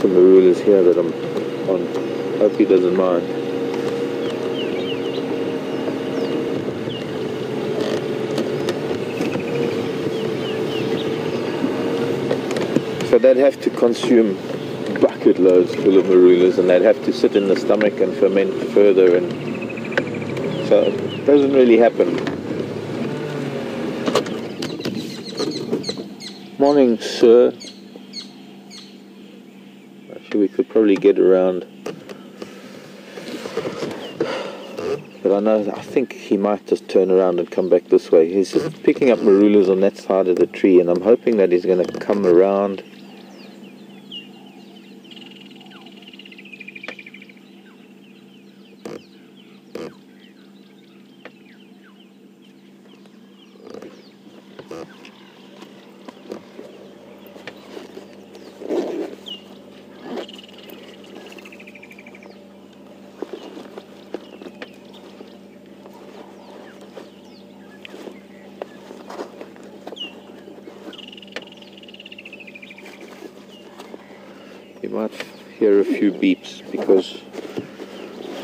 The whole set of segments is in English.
some marulas here that I'm on. Hope he doesn't mind. So they'd have to consume bucket loads full of marulas, and they'd have to sit in the stomach and ferment further, and so it doesn't really happen. Morning, sir. Actually, we could probably get around, but I think he might just turn around and come back this way. He's just picking up marulas on that side of the tree, and I'm hoping that he's going to come around. You might hear a few beeps because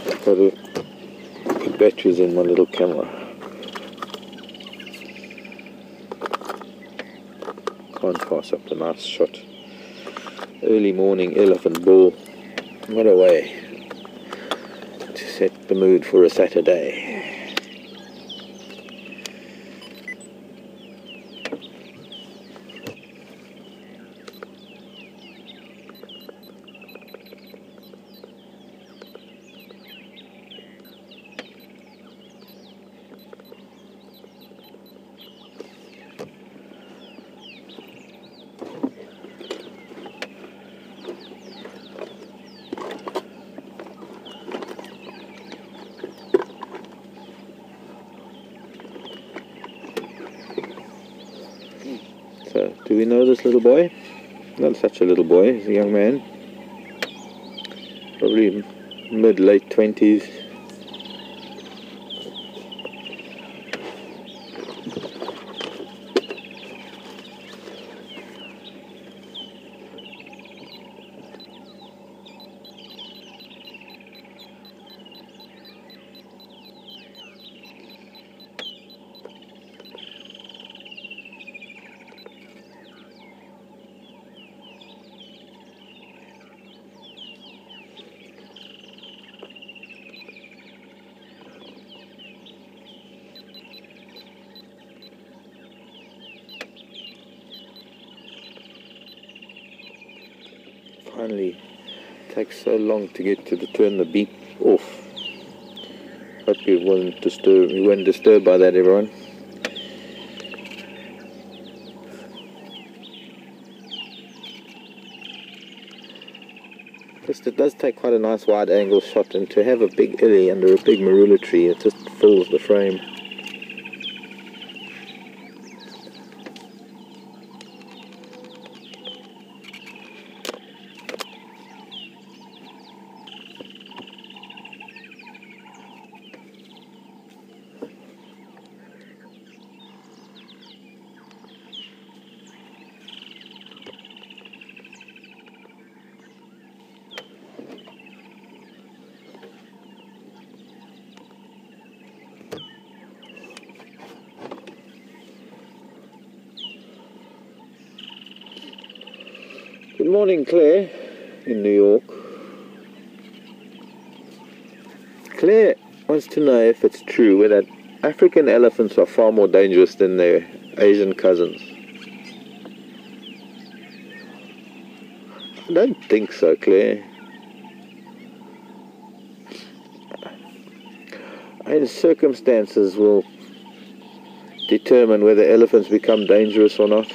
I've got to put batteries in my little camera. Can't pass up a nice shot. Early morning elephant bull. What a way to set the mood for a Saturday. So, do we know this little boy? Not such a little boy, he's a young man. Probably mid-late 20s. Finally, takes so long to get to turn the beep off. Hope you weren't disturbed by that, everyone. It does take quite a nice wide angle shot, and to have a big illy under a big marula tree, it just fills the frame. Good morning, Claire, in New York. Claire wants to know if it's true that African elephants are far more dangerous than their Asian cousins. I don't think so, Claire. And circumstances will determine whether elephants become dangerous or not.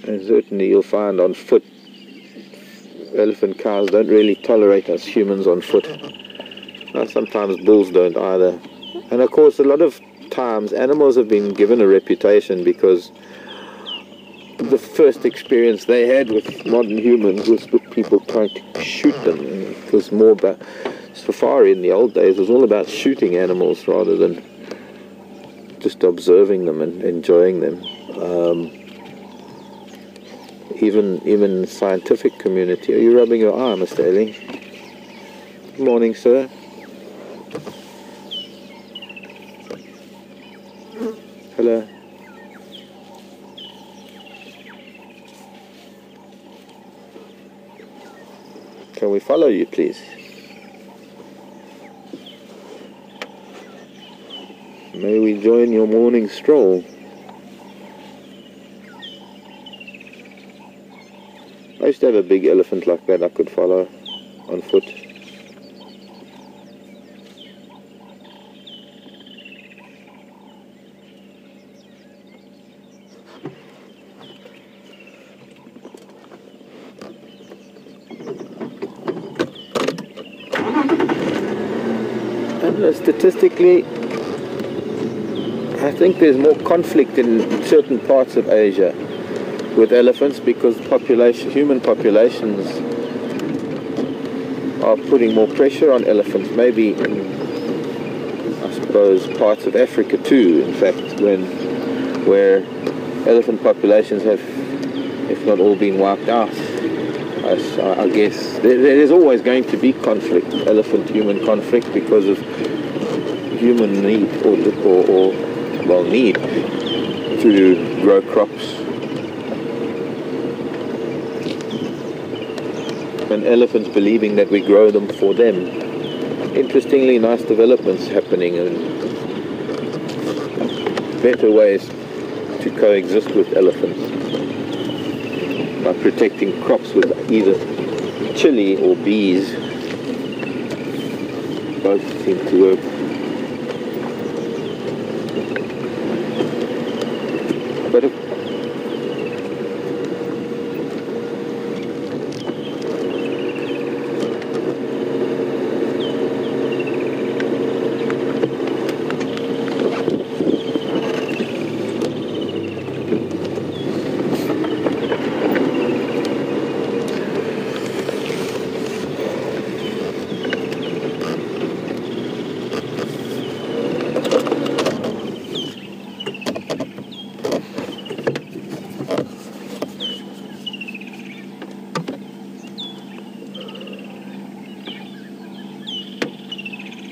And certainly you'll find on foot, elephant cows don't really tolerate us humans on foot. Now, sometimes bulls don't either. And of course, a lot of times animals have been given a reputation because the first experience they had with modern humans was with people trying to shoot them. And it was more about, safari in the old days was all about shooting animals rather than just observing them and enjoying them. even the scientific community. Are you rubbing your eye, Mr. Ellie? Good morning, sir. Hello. Can we follow you, please? May we join your morning stroll? I used to have a big elephant like that I could follow on foot. And statistically, I think there's more conflict in certain parts of Asia with elephants because human populations are putting more pressure on elephants. Maybe in, I suppose, parts of Africa too, in fact, where elephant populations have, if not all, been wiped out. I guess there's always going to be conflict, elephant-human conflict, because of human need or need to grow crops. And elephants believing that we grow them for them. Interestingly, nice developments happening and better ways to coexist with elephants by protecting crops with either chili or bees. Both seem to work. But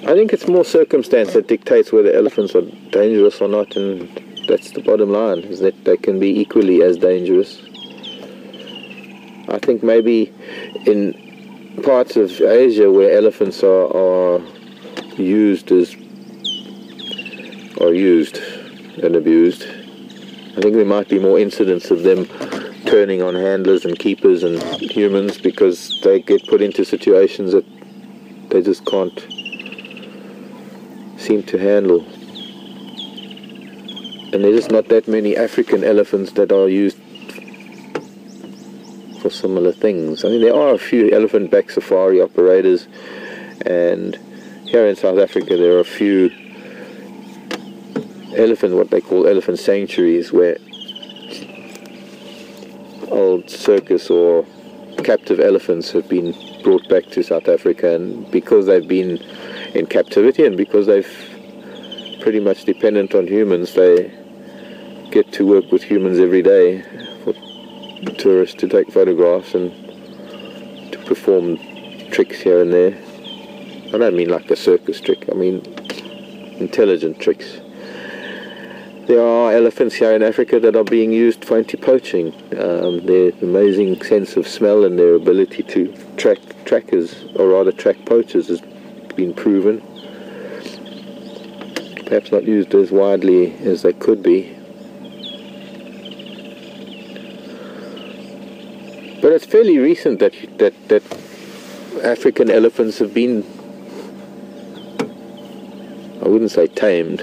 I think it's more circumstance that dictates whether elephants are dangerous or not, and that's the bottom line, is that they can be equally as dangerous. I think maybe in parts of Asia where elephants are used and abused, I think there might be more incidents of them turning on handlers and keepers and humans because they get put into situations that they just can't seem to handle. And there's just not that many African elephants that are used for similar things. I mean, there are a few elephant-back safari operators, and here in South Africa there are a few what they call elephant sanctuaries, where old circus or captive elephants have been brought back to South Africa, and because they've been in captivity and because they've pretty much dependent on humans, they get to work with humans every day for tourists to take photographs and to perform tricks here and there. I don't mean like a circus trick, I mean intelligent tricks. There are elephants here in Africa that are being used for anti-poaching. Their amazing sense of smell and their ability to track poachers has been proven. Perhaps not used as widely as they could be. But it's fairly recent that African elephants have been, I wouldn't say tamed,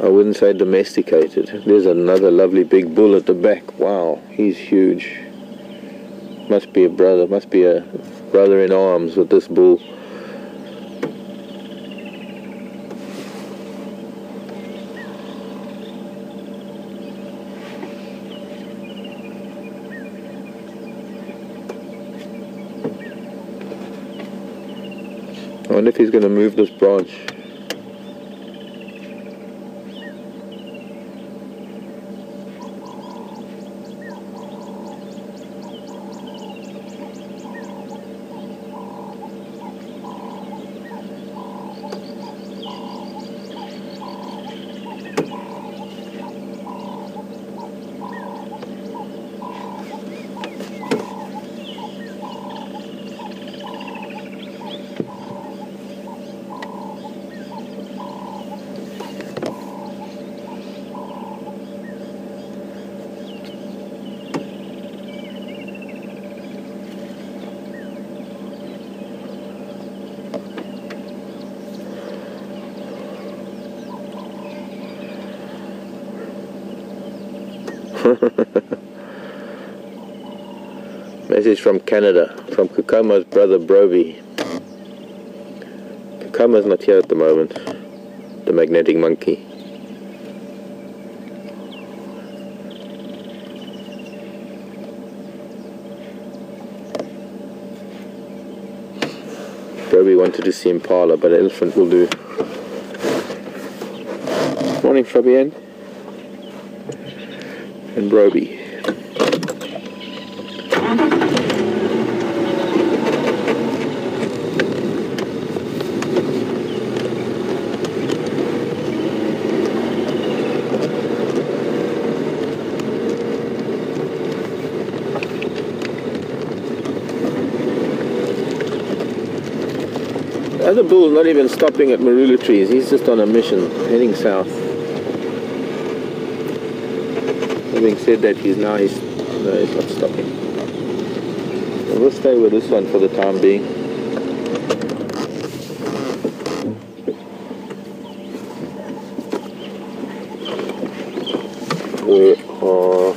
I wouldn't say domesticated. There's another lovely big bull at the back. Wow, he's huge. Must be a brother in arms with this bull. I wonder if he's going to move this branch. Message from Canada, from Kokomo's brother Broby. Kokomo's not here at the moment, the magnetic monkey. Broby wanted to see Impala, but elephant will do. Morning, Fabienne. And Broby. The other bull's not even stopping at marula trees, he's just on a mission, heading south. Having said that, he's not stopping. So we'll stay with this one for the time being. We are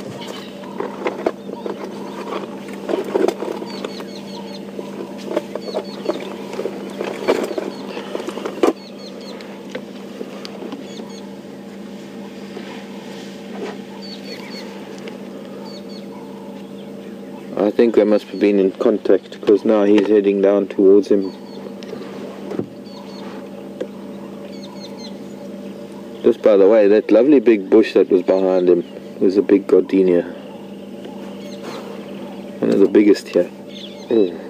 I think they must have been in contact, because now he's heading down towards him. Just by the way, that lovely big bush that was behind him was a big gardenia. One of the biggest here. Oh.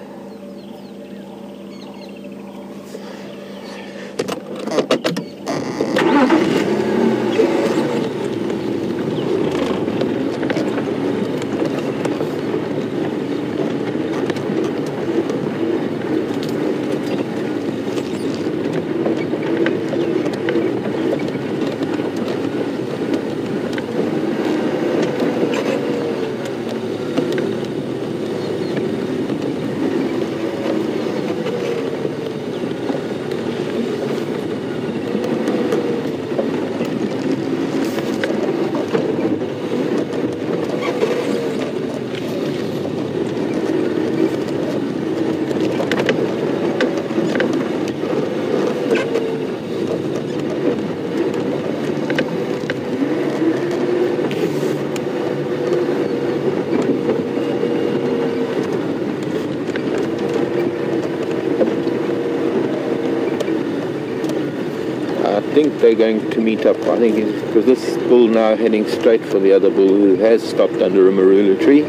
I think they're going to meet up. I think because this bull now heading straight for the other bull who has stopped under a marula tree.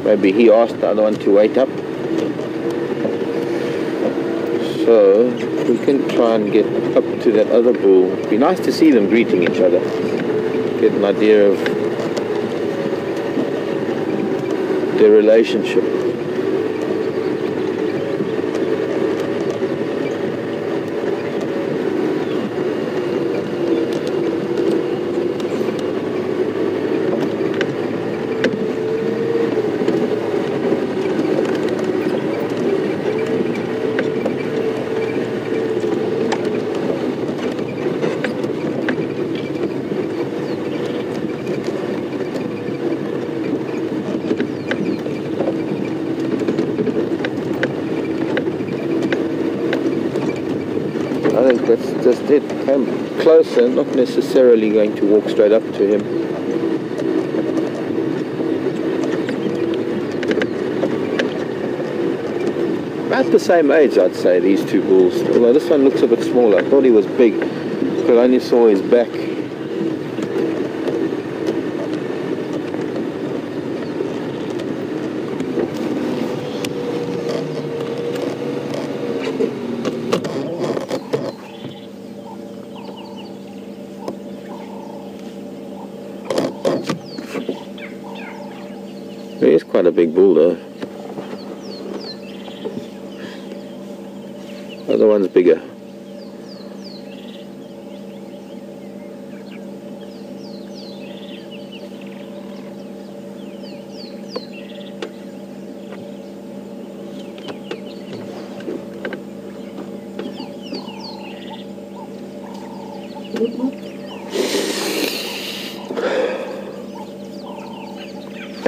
Maybe he asked the other one to wait up. So we can try and get up to that other bull. It'd be nice to see them greeting each other. Get an idea of their relationship. I think that's just it. Come closer, not necessarily going to walk straight up to him. About the same age, I'd say, these two bulls. Although this one looks a bit smaller. I thought he was big, because I only saw his back. He is quite a big bull though. Other one's bigger.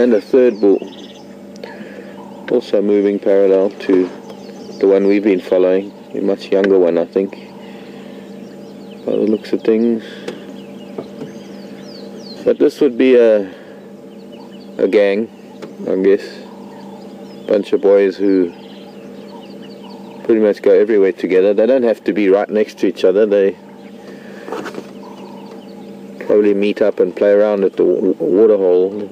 and a third bull, also moving parallel to the one we've been following, a much younger one, I think, by the looks of things. But this would be a gang, I guess, bunch of boys who pretty much go everywhere together. They don't have to be right next to each other. They probably meet up and play around at the water hole.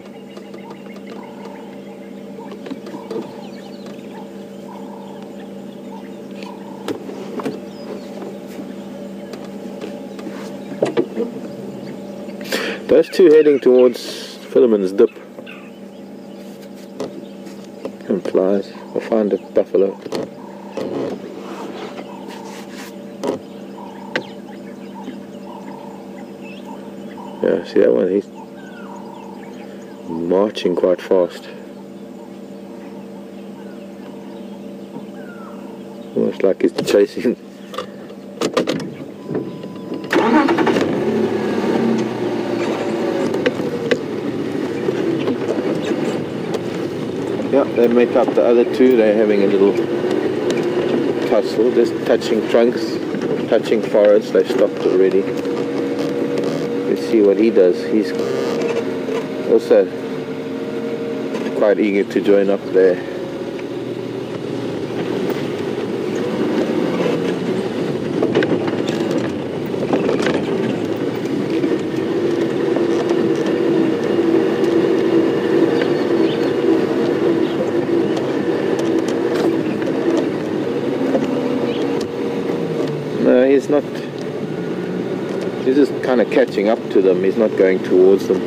Those two heading towards Philemon's Dip. Implies I'll find a buffalo. Yeah, see that one? He's marching quite fast. Almost like he's chasing. Yeah, they met up the other two. They're having a little tussle, just touching trunks, touching foreheads. They've stopped already. Let's see what he does. He's also quite eager to join up there. No, he's not. He's just kind of catching up to them. He's not going towards them.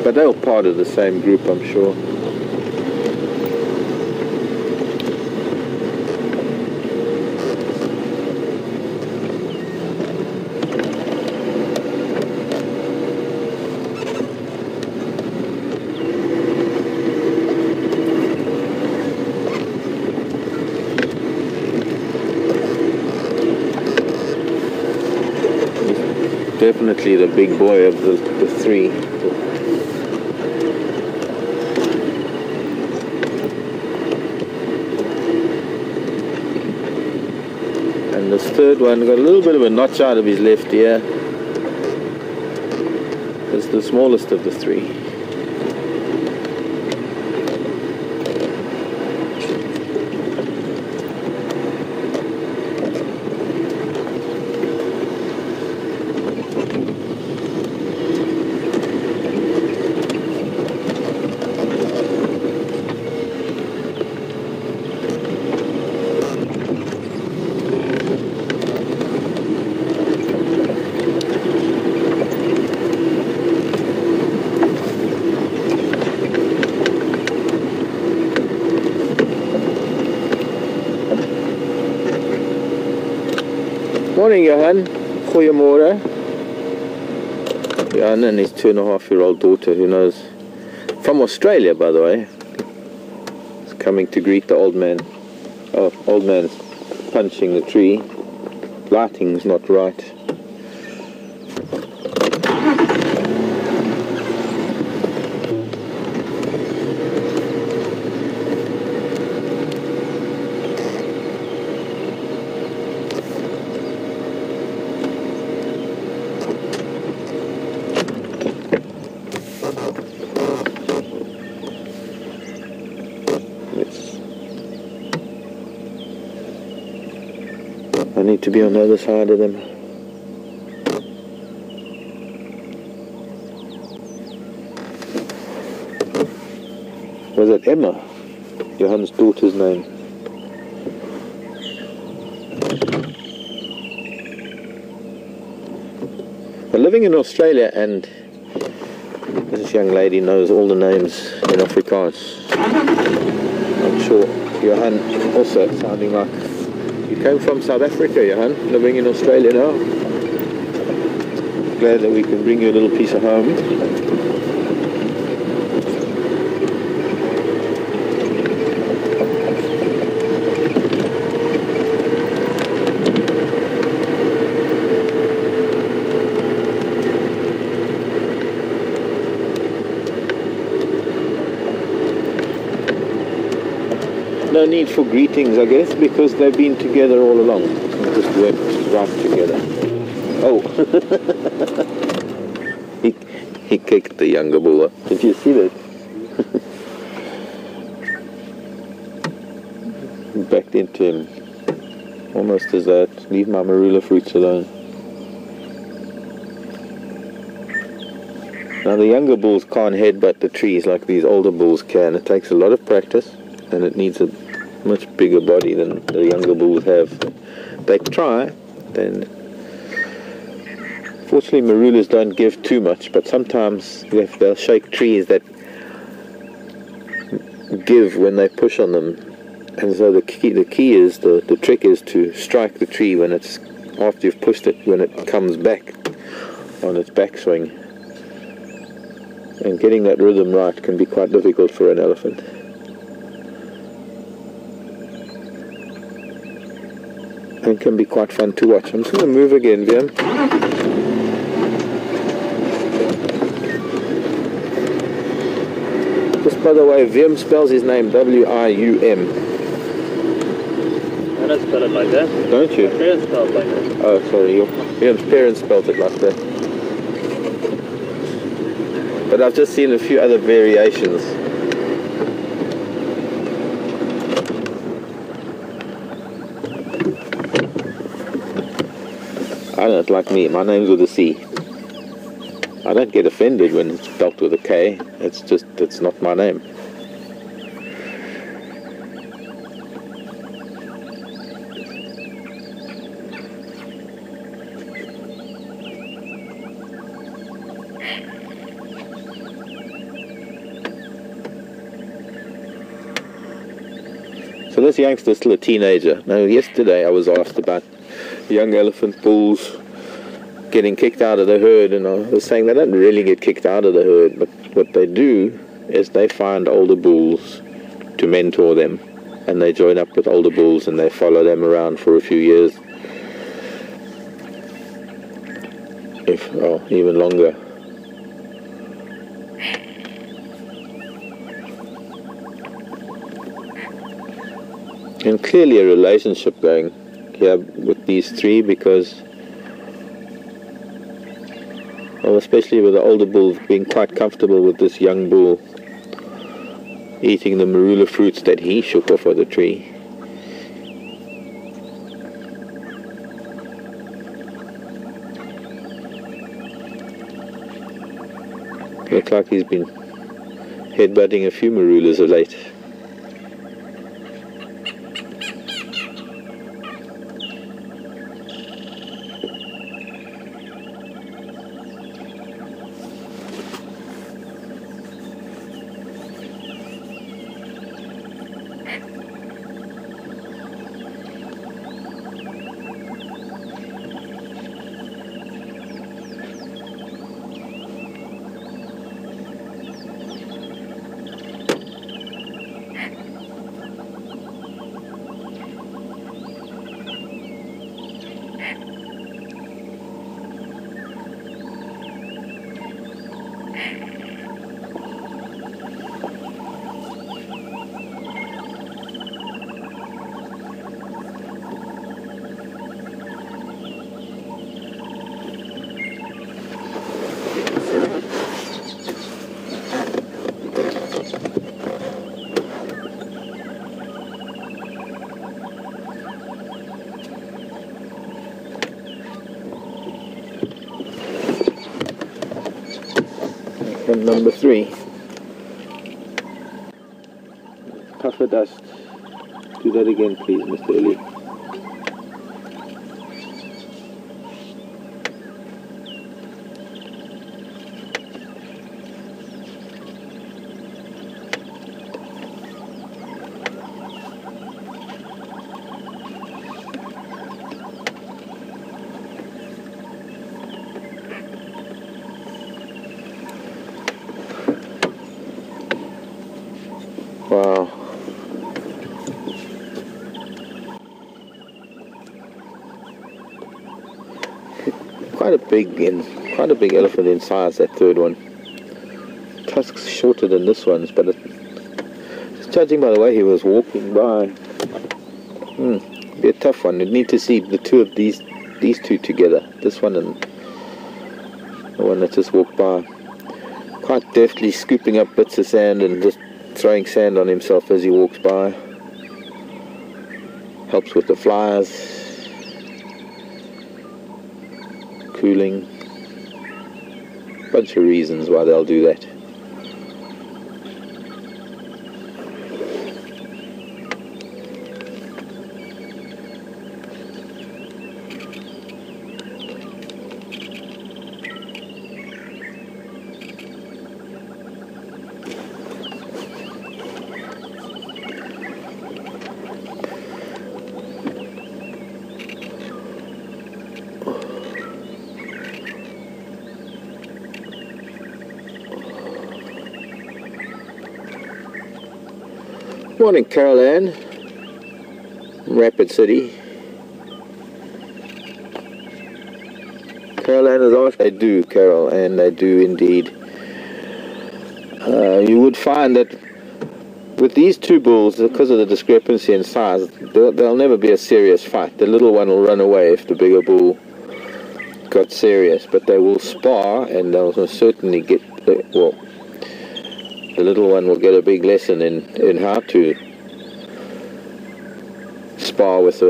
But they're all part of the same group, I'm sure. Definitely the big boy of the three. And this third one got a little bit of a notch out of his left ear. It's the smallest of the three. Morning, Johan. Goeiemorgen. Johan and his 2.5-year-old daughter, who knows, from Australia, by the way, is coming to greet the old man. Oh, old man's punching the tree. Lighting's not right. I need to be on the other side of them. Was it Emma? Johan's daughter's name. But living in Australia, and this young lady knows all the names in Afrikaans. I'm sure Johan also sounding like you came from South Africa, Johan, living in Australia now. Glad that we can bring you a little piece of home. No need for greetings, I guess, because they've been together all along. They just worked right together. Oh! he kicked the younger bull. Did you see that? Backed into him. Almost as that. Leave my marula fruits alone. Now the younger bulls can't headbutt the trees like these older bulls can. It takes a lot of practice, and it needs a much bigger body than the younger bulls have. They try, then fortunately marulas don't give too much, but sometimes they'll shake trees that give when they push on them. And so the trick is to strike the tree when it's, after you've pushed it, when it comes back on its backswing. And getting that rhythm right can be quite difficult for an elephant. And can be quite fun to watch. I'm just going to move again, Viam. Just by the way, Viam spells his name W-I-U-M. I don't spell it like that. Don't you? My parents spell it like that. Oh, sorry, Viam's parents spelled it like that. But I've just seen a few other variations. I don't like me. My name's with a C. I don't get offended when it's spelled with a K. It's just, it's not my name. So this youngster's still a teenager. Now yesterday I was asked about young elephant bulls getting kicked out of the herd, and I was saying they don't really get kicked out of the herd, but what they do is they find older bulls to mentor them, and they join up with older bulls and they follow them around for a few years, or even longer. And clearly a relationship going here with these three, because, well, especially with the older bull being quite comfortable with this young bull eating the marula fruits that he shook off of the tree. Looks like he's been headbutting a few marulas of late. And number 3, puffer dust. Do that again, please, Mr. Ellie. Wow. Quite a big elephant in size, that third one. Tusks shorter than this one's, but it's Judging by the way he was walking by, be a tough one. You'd need to see the two of these two together. This one and the one that just walked by. Quite deftly scooping up bits of sand and just throwing sand on himself as he walks by. Helps with the flies. Cooling. Bunch of reasons why they'll do that. Morning, Carol Ann, Rapid City. Carol Ann is asked. They do, Carol, and they do indeed. You would find that with these two bulls, because of the discrepancy in size, there'll never be a serious fight. The little one will run away if the bigger bull got serious, but they will spar, and they'll certainly get, well, the little one will get a big lesson in how to spar with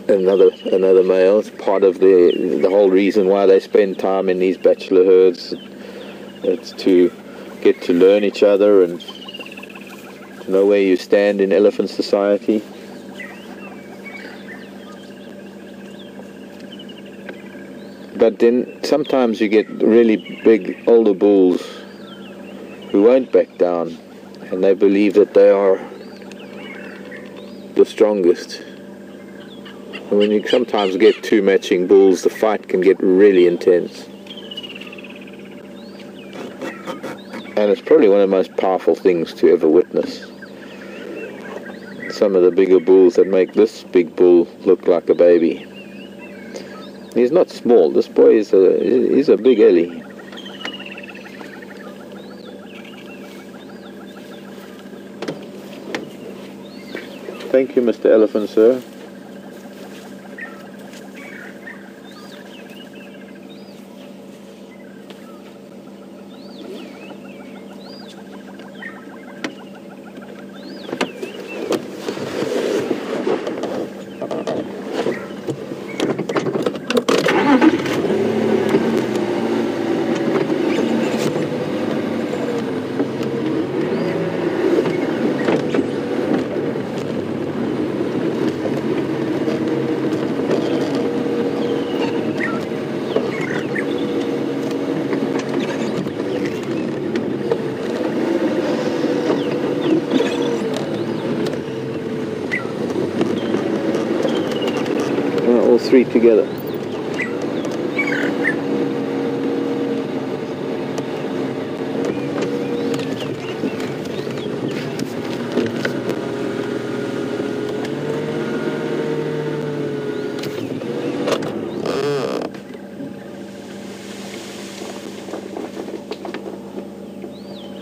another male. It's part of the whole reason why they spend time in these bachelor herds. It's to get to learn each other and to know where you stand in elephant society. But then sometimes you get really big older bulls who won't back down, and they believe that they are the strongest. And when you sometimes get two matching bulls, the fight can get really intense. And it's probably one of the most powerful things to ever witness. Some of the bigger bulls that make this big bull look like a baby. He's not small. This boy is a big Ellie. Thank you, Mr. Elephant, sir. All three together.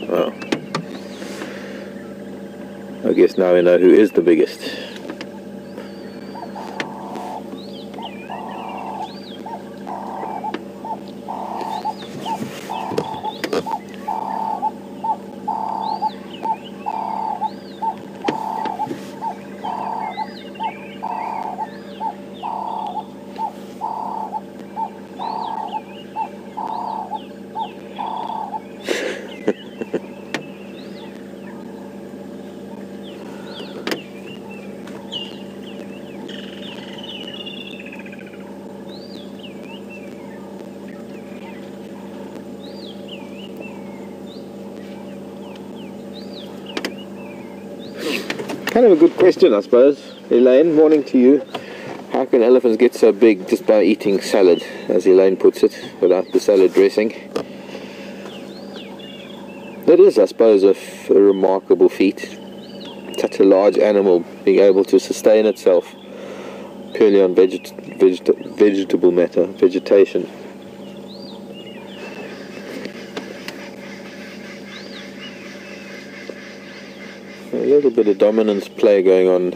Well, I guess now we know who is the biggest. Kind of a good question, I suppose. Elaine, morning to you. How can elephants get so big just by eating salad, as Elaine puts it, without the salad dressing? That is, I suppose, a remarkable feat. Such a large animal being able to sustain itself purely on vegetable matter, vegetation. A little bit of dominance play going on.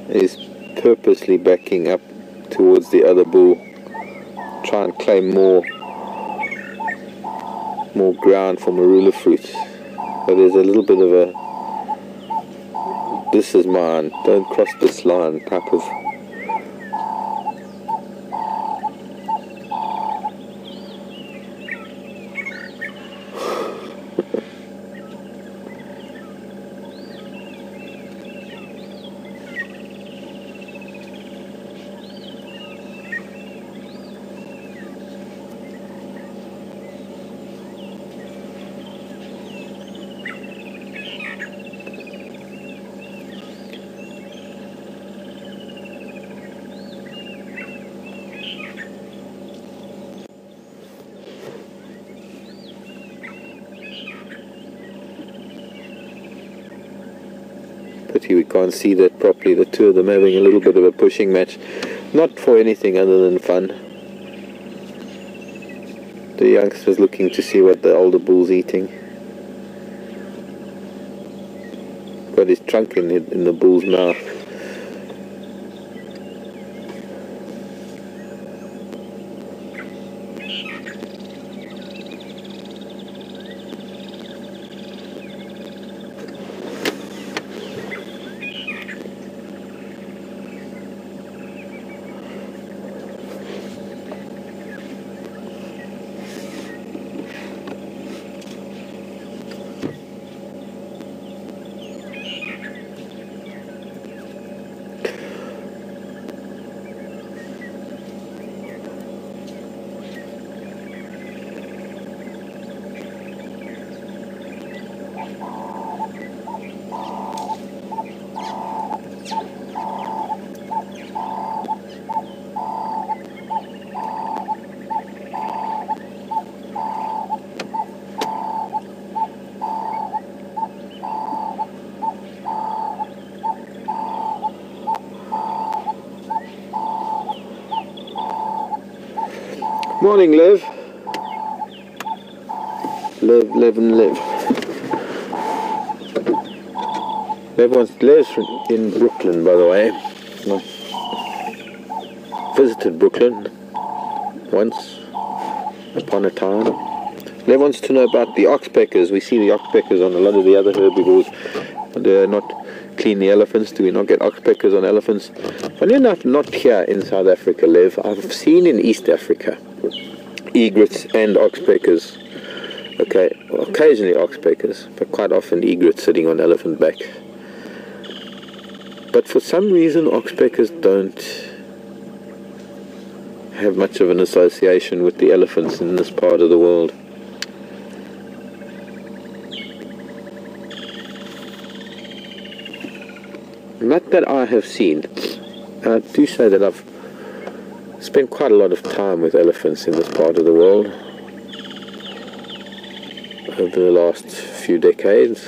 He's purposely backing up towards the other bull, try and claim more ground for marula fruit. But there's a little bit of a "this is mine, don't cross this line" type of we can't see that properly. The two of them having a little bit of a pushing match, not for anything other than fun. The youngster's looking to see what the older bull's eating. Got his trunk in the bull's mouth. Morning, Liv. Live and live. Liv's in Brooklyn, by the way. Visited Brooklyn once upon a time. Liv wants to know about the oxpeckers. We see the oxpeckers on a lot of the other herbivores. They're not clean the elephants. Do we not get oxpeckers on elephants? Funny enough, not here in South Africa, Liv. I've seen in East Africa egrets and oxpeckers. Okay, well, occasionally oxpeckers, but quite often egrets sitting on elephant back. But for some reason, oxpeckers don't have much of an association with the elephants in this part of the world. Not that I have seen. I do say that I've spent quite a lot of time with elephants in this part of the world over the last few decades.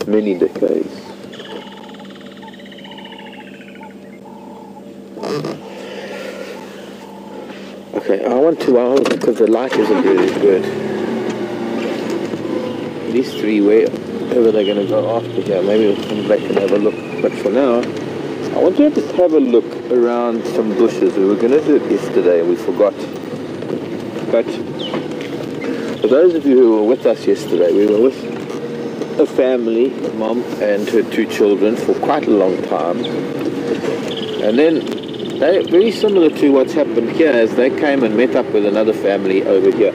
Many decades. Okay, I want to, because the light isn't really good. These three, wherever they're going to go after here, maybe we'll come back and have a look. But for now, I want to just have a look around some bushes. We were going to do it yesterday and we forgot. But for those of you who were with us yesterday, we were with a family, a mom and her two children, for quite a long time. And then, very similar to what's happened here, as they came and met up with another family over here.